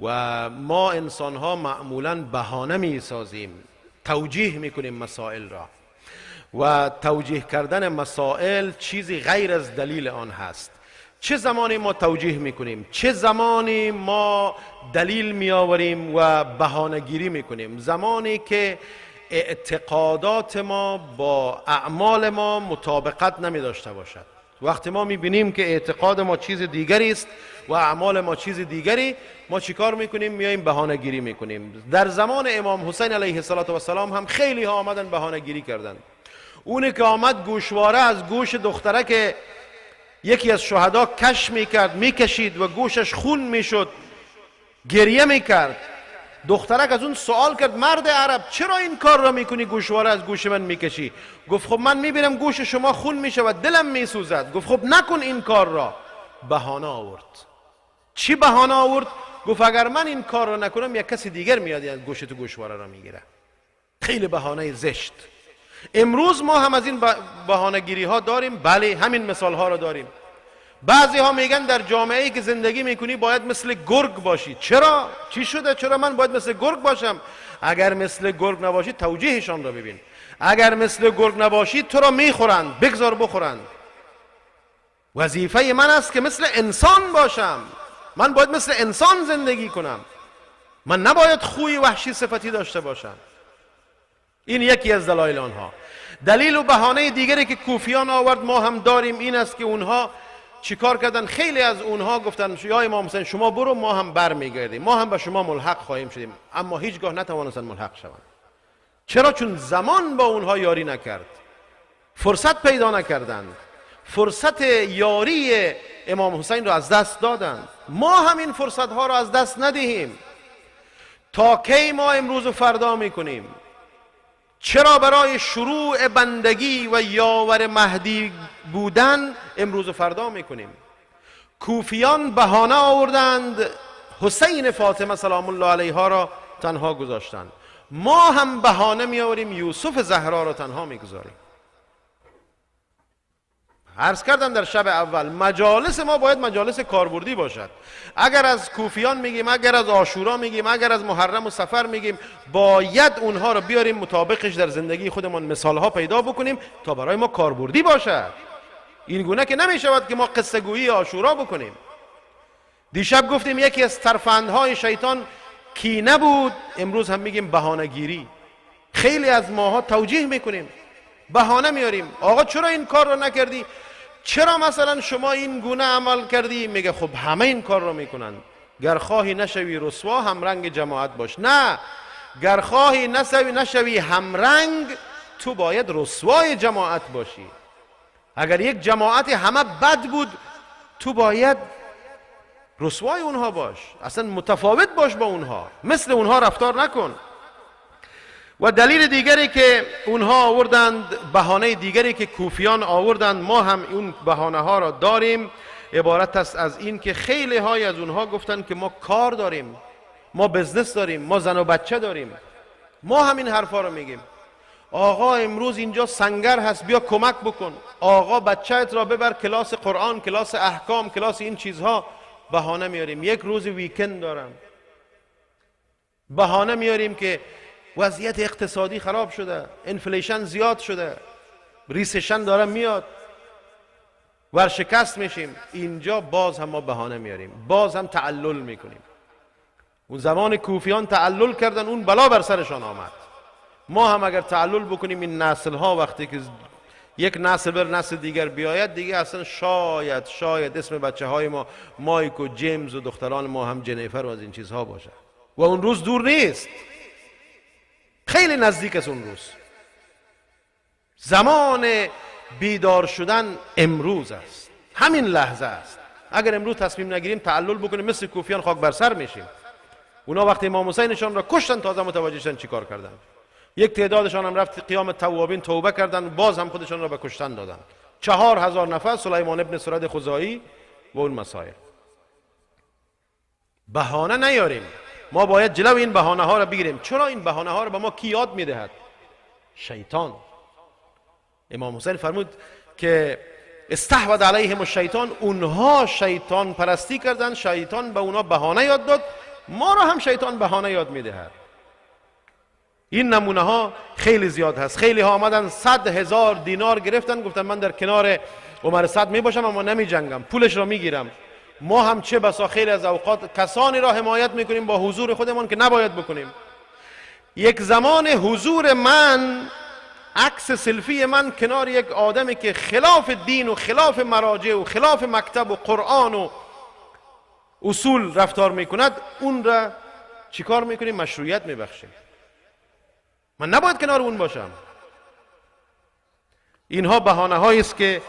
و ما انسان‌ها معمولاً بهانه می‌سازیم، توجیه می‌کنیم مسائل را و توجیه کردن مسائل چیزی غیر از دلیل آن هست. چه زمانی ما توجیه میکنیم، چه زمانی ما دلیل میآوریم و بهانه‌گیری میکنیم؟ زمانی که اعتقادات ما با اعمال ما مطابقت نمی داشته باشد. وقتی ما میبینیم که اعتقاد ما چیز دیگری است و اعمال ما چیز دیگری، ما چیکار میکنیم؟ میایم بهانه گیری میکنیم. در زمان امام حسین علیه السلام هم خیلی ها آمدن بهانه گیری کردن. اونی که آمد گوشواره از گوش دختره که یکی از شهدا کش میکرد، میکشید و گوشش خون میشد، گریه میکرد. دخترک از اون سوال کرد، مرد عرب چرا این کار را میکنی، گوشواره از گوش من میکشی؟ گفت خب من میبینم گوش شما خون میشه و دلم میسوزد. گفت خب نکن این کار را. بهانه آورد. چی بهانه آورد؟ گفت اگر من این کار را نکنم یک کسی دیگر میاد از گوش تو گوشواره را میگیره. خیلی بهانه زشت. امروز ما هم از این بهانه گیری ها داریم. بله، همین مثال ها را داریم. بعضی ها میگن در جامعه ای که زندگی میکنی باید مثل گرگ باشی. چرا؟ چی شده؟ چرا من باید مثل گرگ باشم؟ اگر مثل گرگ نباشی توجیهشان را ببین. اگر مثل گرگ نباشی تو را میخورند، بگذار بخورند. وظیفه من است که مثل انسان باشم. من باید مثل انسان زندگی کنم. من نباید خوی وحشی صفتی داشته باشم. این یکی از دلایل آنها. دلیل و بهانه دیگری که کوفیان آورد ما هم داریم، این است که اونها چیکار کردن؟ خیلی از اونها گفتن یا امام حسین شما برو، ما هم برمیگردیم، ما هم به شما ملحق خواهیم شدیم. اما هیچگاه نتوانستن ملحق شوند. چرا؟ چون زمان با اونها یاری نکرد، فرصت پیدا نکردند، فرصت یاری امام حسین را از دست دادند. ما هم این فرصت ها را از دست ندهیم. تا کی ما امروز و فردا میکنیم؟ چرا برای شروع بندگی و یاور مهدی بودن امروز و فردا میکنیم؟ کوفیان بهانه آوردند، حسین فاطمه سلام الله علیها را تنها گذاشتند. ما هم بهانه میآوریم، یوسف زهرا را تنها میگذاریم. عرض کردم در شب اول مجالس ما باید مجالس کاربردی باشد. اگر از کوفیان میگیم، اگر از عاشورا میگیم، اگر از محرم و سفر میگیم، باید اونها رو بیاریم مطابقش در زندگی خودمان مثالها پیدا بکنیم تا برای ما کاربردی باشد. این گونه که نمیشود که ما قصه گویی عاشورا بکنیم. دیشب گفتیم یکی از ترفندهای شیطان کینه بود، امروز هم میگیم بهانه‌گیری. خیلی از ماها توجیه میکنیم، بهانه میاریم. آقا چرا این کار رو نکردی؟ چرا مثلا شما این گونه عمل کردی؟ میگه خب همه این کار رو میکنن. گر خواهی نشوی رسوا همرنگ جماعت باش. نه، گر خواهی نشوی همرنگ، تو باید رسوای جماعت باشی. اگر یک جماعت همه بد بود، تو باید رسوای اونها باش، اصلا متفاوت باش با اونها، مثل اونها رفتار نکن. و دلیل دیگری که اونها آوردند، بهانه دیگری که کوفیان آوردند، ما هم اون بهانه ها را داریم، عبارت است از این که خیلی های از اونها گفتند که ما کار داریم، ما بزنس داریم، ما زن و بچه داریم. ما هم این حرفا رو میگیم. آقا امروز اینجا سنگر هست، بیا کمک بکن. آقا بچه‌ت را ببر کلاس قرآن، کلاس احکام، کلاس این چیزها. بهانه میاریم یک روز ویکند دارم، بهانه میاریم که وضعیت اقتصادی خراب شده، انفلیشن زیاد شده، ریسشن داره میاد، ورشکست میشیم. اینجا باز هم ما بهانه میاریم، باز هم تعلل میکنیم. اون زمان کوفیان تعلل کردن، اون بلا بر سرشان آمد. ما هم اگر تعلل بکنیم، این نسل ها وقتی که یک نسل بر نسل دیگر بیاید، دیگه اصلا شاید اسم بچه های ما مایک و جیمز و دختران ما هم جنیفر و از این چیزها باشه. و اون روز دور نیست، خیلی نزدیک است اون روز. زمان بیدار شدن امروز است، همین لحظه است. اگر امروز تصمیم نگیریم تعلل بکنیم، مثل کوفیان خاک بر سر میشیم. اونا وقتی امام حسینشان را کشتن تازه متوجه شدن چی کار کردن. یک تعدادشان هم رفت قیام توابین توبه کردن، باز هم خودشان را به کشتن دادن. 4000 نفر، سلیمان ابن سرد خزاعی و اون مسائل. بهانه نیاریم، ما باید جلو این بهانه ها را بگیریم. چرا این بهانه ها را به ما کی یاد میدهد؟ شیطان. امام حسین فرمود که استحوذ علیهم الشیطان، اونها شیطان پرستی کردن، شیطان به اونها بهانه یاد داد، ما را هم شیطان بهانه یاد میدهد. این نمونه ها خیلی زیاد هست. خیلی ها آمدن 100,000 دینار گرفتن، گفتن من در کنار عمر صد می باشم اما نمی جنگم، پولش را می گیرم. ما هم چه بسا خیلی از اوقات کسانی را حمایت میکنیم با حضور خودمان که نباید بکنیم. یک زمان حضور من، عکس سلفی من کنار یک آدمی که خلاف دین و خلاف مراجع و خلاف مکتب و قرآن و اصول رفتار میکند، اون را چیکار میکنیم؟ مشروعیت میبخشیم. من نباید کنار اون باشم. اینها بهانه هایی است که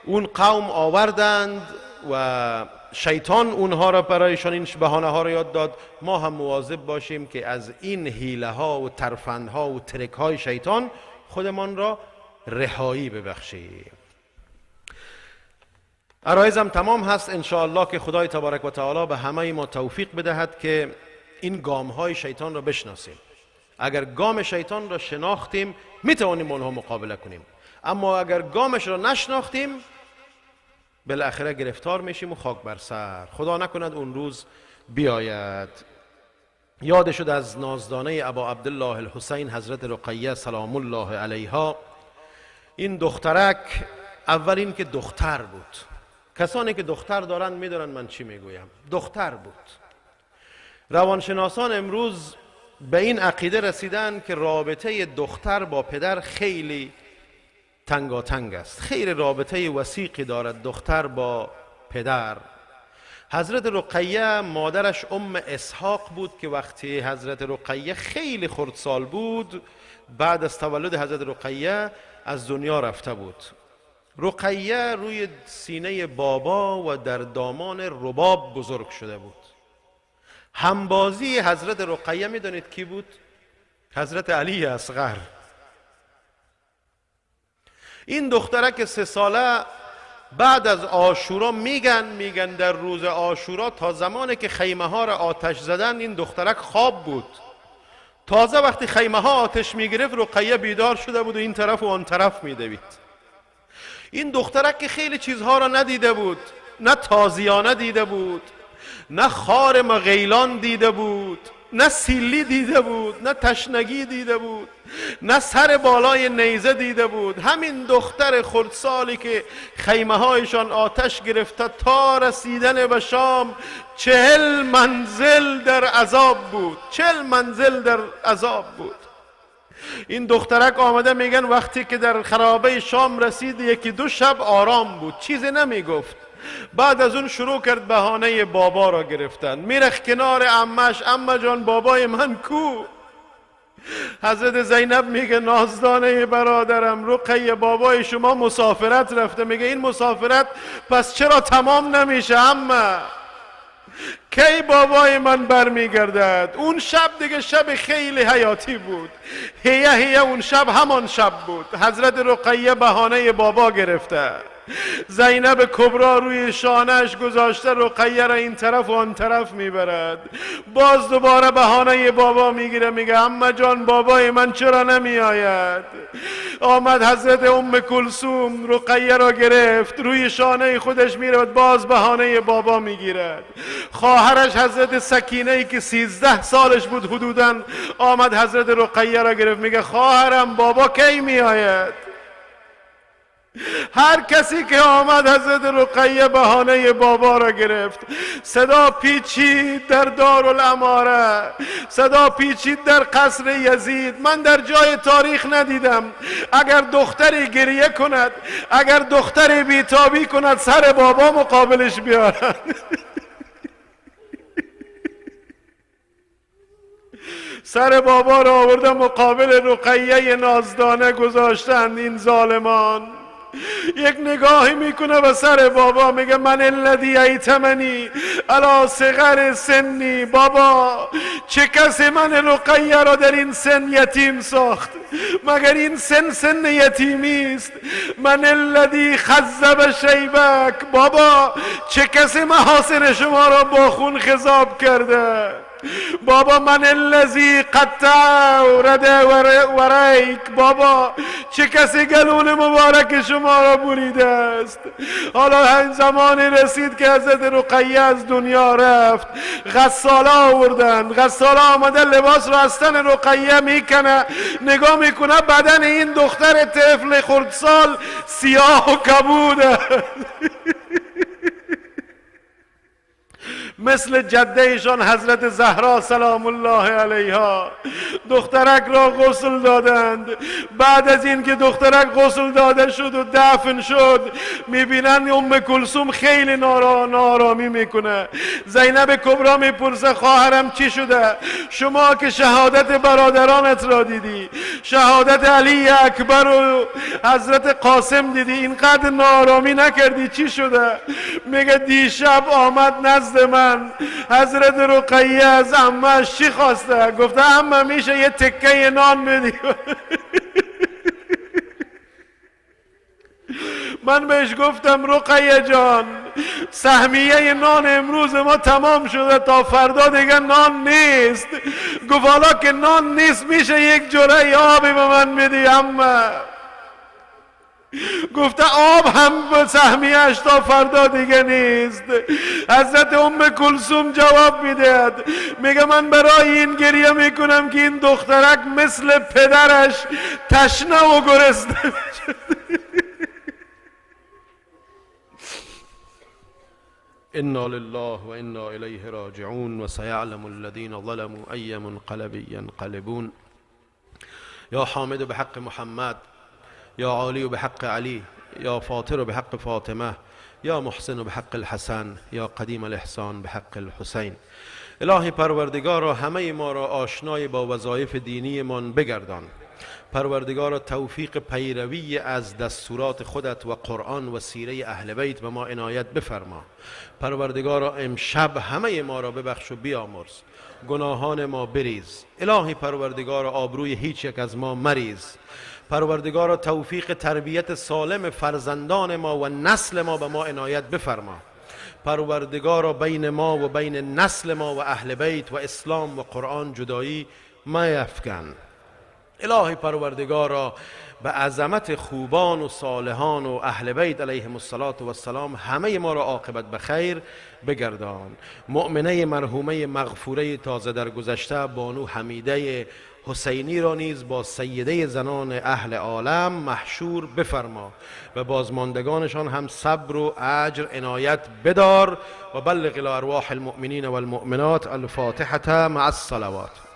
اون قوم آوردند و شیطان اونها را برایشان این بهانه ها را یاد داد. ما هم مواظب باشیم که از این حیله ها و ترفند ها و ترک های شیطان خودمان را رهایی ببخشیم. عرایزم تمام هست. انشاءالله که خدای تبارک و تعالی به همه ما توفیق بدهد که این گام های شیطان را بشناسیم. اگر گام شیطان را شناختیم میتوانیم با اونها مقابله کنیم، اما اگر گامش را نشناختیم بالاخره گرفتار میشیم و خاک بر سر. خدا نکند اون روز بیاید. یاد شد از نازدانه ابا عبدالله الحسین حضرت رقیه سلام الله علیها. این دخترک اول این که دختر بود، کسانی که دختر دارن میدونن من چی میگویم، دختر بود. روانشناسان امروز به این عقیده رسیدن که رابطه دختر با پدر خیلی تنگاتنگ است، خیلی رابطه وثیقی دارد دختر با پدر. حضرت رقیه مادرش ام اسحاق بود که وقتی حضرت رقیه خیلی خردسال بود، بعد از تولد حضرت رقیه از دنیا رفته بود. رقیه روی سینه بابا و در دامان رباب بزرگ شده بود. همبازی حضرت رقیه میدونید کی بود؟ حضرت علی اصغر. این دخترک 3 ساله بعد از عاشورا میگن در روز عاشورا تا زمانی که خیمه ها را آتش زدن این دخترک خواب بود. تازه وقتی خیمه ها آتش میگرفت رقیه بیدار شده بود و این طرف و آن طرف میدوید. این دخترک که خیلی چیزها را ندیده بود، نه تازیانه دیده بود، نه خار مغیلان دیده بود، نه سیلی دیده بود، نه تشنگی دیده بود، نه سر بالای نیزه دیده بود. همین دختر خردسالی که خیمه هایشان آتش گرفته تا رسیدن به شام 40 منزل در عذاب بود. 40 منزل در عذاب بود. این دخترک آمده میگن وقتی که در خرابه شام رسید 1-2 شب آرام بود، چیزی نمیگفت. بعد از اون شروع کرد بهانه بابا را گرفتن. میرخ کنار عمش، عمه جان بابای من کو؟ حضرت زینب میگه نازدانه برادرم رقیه بابای شما مسافرت رفته. میگه این مسافرت پس چرا تمام نمیشه عمه؟ کی بابای من برمیگردد؟ اون شب دیگه شب خیلی حیاتی بود. هیه اون شب همان شب بود. حضرت رقیه بهانه بابا گرفته. زینب کبرا روی شانش گذاشته، رقیه را این طرف و آن طرف میبرد. باز دوباره بهانه بابا میگیره، میگه عمه جان بابای من چرا نمی آید؟ آمد حضرت ام کلثوم رقیه را گرفت، روی شانه خودش میره، باز بهانه بابا میگیرد. خواهرش حضرت سکینه ای که 13 سالش بود حدوداً آمد حضرت رقیه را گرفت، میگه خواهرم بابا کی می آید؟ هر کسی که آمد حضرت رقیه بهانه بابا را گرفت. صدا پیچید در دارالاماره، صدا پیچید در قصر یزید. من در جای تاریخ ندیدم اگر دختری گریه کند، اگر دختری بیتابی کند، سر بابا مقابلش بیارن. سر بابا را آورده مقابل رقیه نازدانه گذاشتند این ظالمان. یک نگاهی میکنه به سر بابا، میگه من الذی ایتمنی علی صغر سنی. بابا چه کسی من رقیه را در این سن یتیم ساخت؟ مگر این سن یتیمی است؟ من الذی خضب شیبک. بابا چه کسی محاسن شما را با خون خضاب کرده؟ بابا من الذی قطع رده وریک. بابا چه کسی گلون مبارک شما را بریده است؟ حالا این زمانی رسید که حضرت رقیه از دنیا رفت. غساله آوردن، غساله آمده لباس را از تن رقیه میکنه، نگاه میکنه بدن این دختر طفل خردسال سیاه و کبوده. مثل جده ایشان حضرت زهرا سلام الله علیها. دخترک را غسل دادند. بعد از این که دخترک غسل داده شد و دفن شد، میبینن ام کلثوم خیلی نارامی میکنه. زینب کبرا میپرسه خواهرم چی شده؟ شما که شهادت برادرانت را دیدی، شهادت علی اکبر و حضرت قاسم دیدی، اینقدر نارامی نکردی، چی شده؟ میگه دیشب آمد نزد من حضرت رقیه از عمه‌اش چی خواسته؟ گفته عمه میشه یه تکه نان بدی؟ من بهش گفتم رقیه جان سهمیه نان امروز ما تمام شده، تا فردا دیگه نان نیست. گفت حالا که نان نیست میشه یک جرعه آبی به من میدی عمه؟ گفته آب هم به سهمیه‌اش تا فردا دیگه نیست. حضرت ام کلثوم جواب میدهد، میگه من برای این گریه میکنم که این دخترک مثل پدرش تشنه و گرسنه میشه. انا لله و انا الیه راجعون و سیعلم الذین ظلموا ای منقلب ینقلبون. یا حامد بحق محمد، یا عالی بحق علی، یا فاطر بحق فاطمه، یا محسن بحق الحسن، یا قدیم الاحسان بحق الحسین. الهی پروردگارا همه ما را آشنای با وظایف دینیمان بگردان. پروردگارا توفیق پیروی از دستورات خودت و قرآن و سیره اهل بیت به ما عنایت بفرما. پروردگارا امشب همه ما را ببخش و بیامرز، گناهان ما بریز. الهی پروردگارا آبروی هیچ یک از ما مریز. پروردگارا توفیق تربیت سالم فرزندان ما و نسل ما به ما عنایت بفرما. پروردگارا بین ما و بین نسل ما و اهل بیت و اسلام و قرآن جدایی میفکن. الهی پروردگارا به عظمت خوبان و صالحان و اهل بیت علیهم السلام همه ما را عاقبت به خیر بگردان. مؤمنه مرحومه مغفوره تازه در گذشته بانو حمیده حسینی را نیز با سیده زنان اهل عالم محشور بفرما و بازماندگانشان هم صبر و اجر عنایت بدار و بلغ الی ارواح المؤمنین والمؤمنات. الفاتحه مع الصلوات.